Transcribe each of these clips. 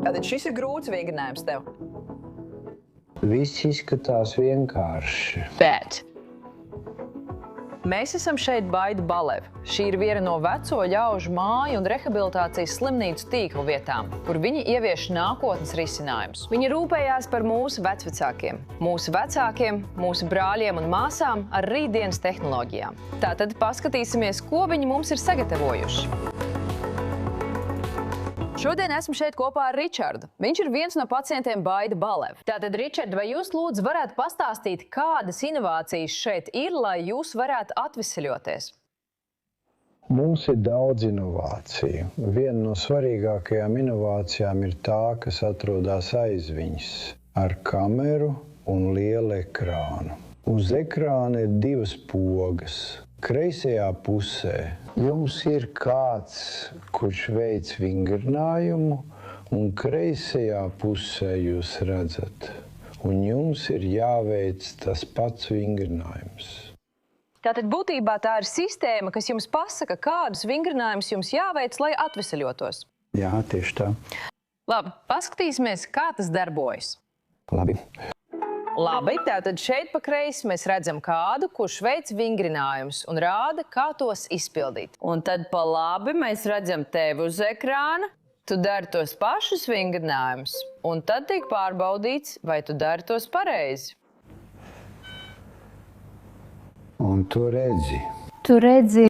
Tātad šis ir grūts vingrinājums tev. Viss izskatās vienkārši. Bet mēs esam šeit Baida Balev. Šī ir viena no veco ļaužu māju un rehabilitācijas slimnīcu tīklu vietām, kur viņi ievieš nākotnes risinājumus. Viņi rūpējās par mūsu vecvecākiem, mūsu vecākiem, mūsu brāļiem un māsām ar rītdienas tehnoloģijām. Tātad paskatīsimies, ko viņi mums ir sagatavojuši. Šodien esmu šeit kopā ar Ričardu. Viņš ir viens no pacientiem Baida Balev. Tātad, Ričard, vai jūs lūdzu varētu pastāstīt, kādas inovācijas šeit ir, lai jūs varētu atveseļoties? Mums ir daudz inovāciju. Viena no svarīgākajām inovācijām ir tā, kas atrodas aiz viņas ar kameru un lielu ekrānu. Uz ekrāna ir divas pogas. Kreisajā pusē jums ir kāds, kurš veic vingrinājumu, un kreisajā pusē jūs redzat, un jums ir jāveic tas pats vingrinājums. Tātad būtībā tā ir sistēma, kas jums pasaka, kādus vingrinājumus jums jāveic, lai atveseļotos. Jā, tieši tā. Labi, paskatīsimies, kā tas darbojas. Labi. Labi, tātad šeit pa kreisi mēs redzam kādu, kurš veic vingrinājumus un rāda, kā tos izpildīt. Un tad pa labi mēs redzam tevi uz ekrāna, tu dari tos pašus vingrinājumus, un tad tiek pārbaudīts, vai tu dari tos pareizi. Un tu redzi. Tu redzi.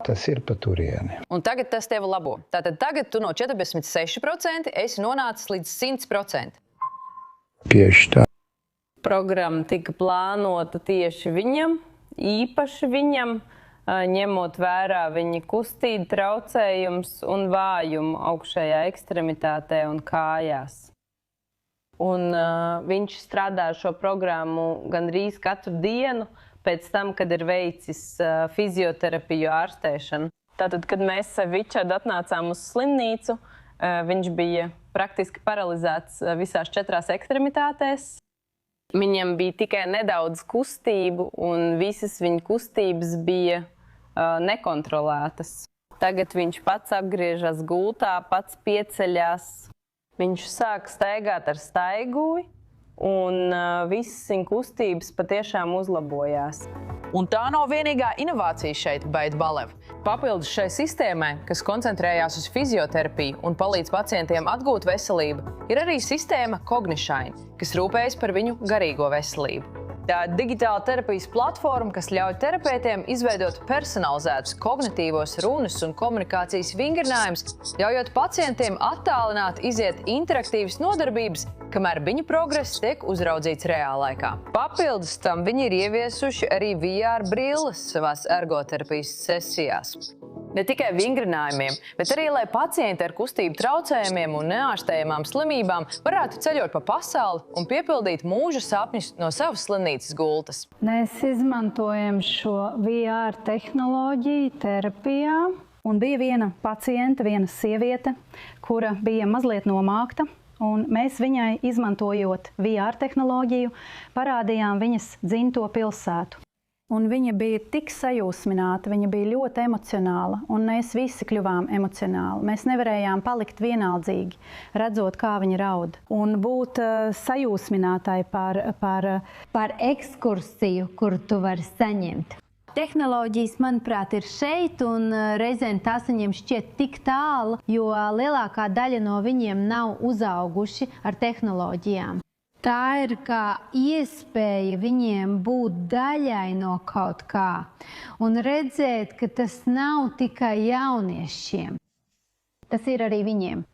Tas ir pa turieni. Un tagad tas tevi labo. Tātad tagad tu no 46% esi nonācis līdz 100%. Tieši tā. Programma tika plānota tieši viņam, īpaši viņam, ņemot vērā viņa kustību traucējums un vājumu augšējā ekstremitātē un kājās. Un viņš strādā šo programmu gandrīz katru dienu pēc tam, kad ir veicis fizioterapiju ārstēšanu. Tātad, kad mēs ar Ričardu atnācām uz slimnīcu, viņš bija praktiski paralizēts visās 4 ekstremitātēs. Viņam bija tikai nedaudz kustību, un visas viņa kustības bija nekontrolētas. Tagad viņš pats apgriežas gultā, pats pieceļās. Viņš sāk staigāt ar staiguvi, un visas viņa kustības patiešām uzlabojās. Un tā nav vienīgā inovācija šeit Baida Balev. Papildus šai sistēmai, kas koncentrējās uz fizioterapiju un palīdz pacientiem atgūt veselību, ir arī sistēma Cognišine, kas rūpējas par viņu garīgo veselību. Tā ir digitāla terapijas platforma, kas ļauj terapeitiem izveidot personalizētus kognitīvos runas un komunikācijas vingrinājumus, ļaujot pacientiem attālināt iziet interaktīvas nodarbības, kamēr viņa progress tiek uzraudzīts reālaikā. Papildus tam viņi ir ieviesuši arī VR brilles savās ergoterapijas sesijās. Ne tikai vingrinājumiem, bet arī, lai pacienti ar kustību traucējumiem un neārstējamām slimībām varētu ceļot pa pasauli un piepildīt mūža sapņus no savas slimnīcas gultas. Mēs izmantojam šo VR tehnoloģiju terapijā. Un bija viena paciente, viena sieviete, kura bija mazliet nomākta. Un mēs viņai, izmantojot VR tehnoloģiju, parādījām viņas dzimto pilsētu. Un viņa bija tik sajūsmināta, viņa bija ļoti emocionāla, un mēs visi kļuvām emocionāli. Mēs nevarējām palikt vienaldzīgi, redzot, kā viņa raud. Un būt sajūsminātai par ekskursiju, kuru tu vari saņemt. Tehnoloģijas, manuprāt, ir šeit, un reizēm tās viņiem šķiet tik tālu, jo lielākā daļa no viņiem nav uzauguši ar tehnoloģijām. Tā ir kā iespēja viņiem būt daļai no kaut kā un redzēt, ka tas nav tikai jauniešiem. Tas ir arī viņiem.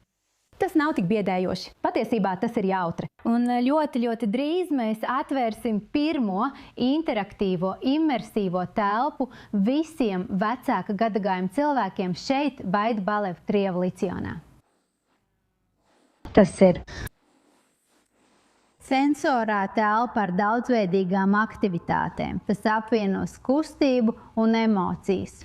Tas nav tik biedējoši. Patiesībā tas ir jautri. Un ļoti, ļoti drīz mēs atvērsim pirmo interaktīvo, imersīvo telpu visiem vecāka gadagājuma cilvēkiem šeit, Baida Balev Krievu Licionā. Tas ir sensorā telpa ar daudzveidīgām aktivitātēm. Tas apvienos kustību un emocijas.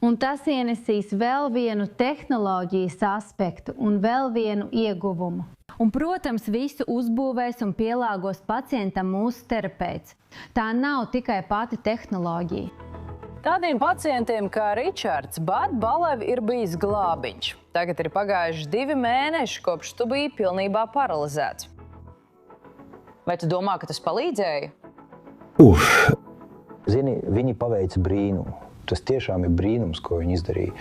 Un tas ienesīs vēl vienu tehnoloģijas aspektu un vēl vienu ieguvumu. Un, protams, visu uzbūvēs un pielāgos pacientam mūsu terapeits. Tā nav tikai pati tehnoloģija. Tādiem pacientiem kā Ričards Bad Balev ir bijis glābiņš. Tagad ir pagājuši 2 mēneši, kopš tu biji pilnībā paralizēts. Vai tu domā, ka tas palīdzēja? Zini, viņi paveica brīnumu. Tas tiešām ir brīnums, ko viņi izdarīja.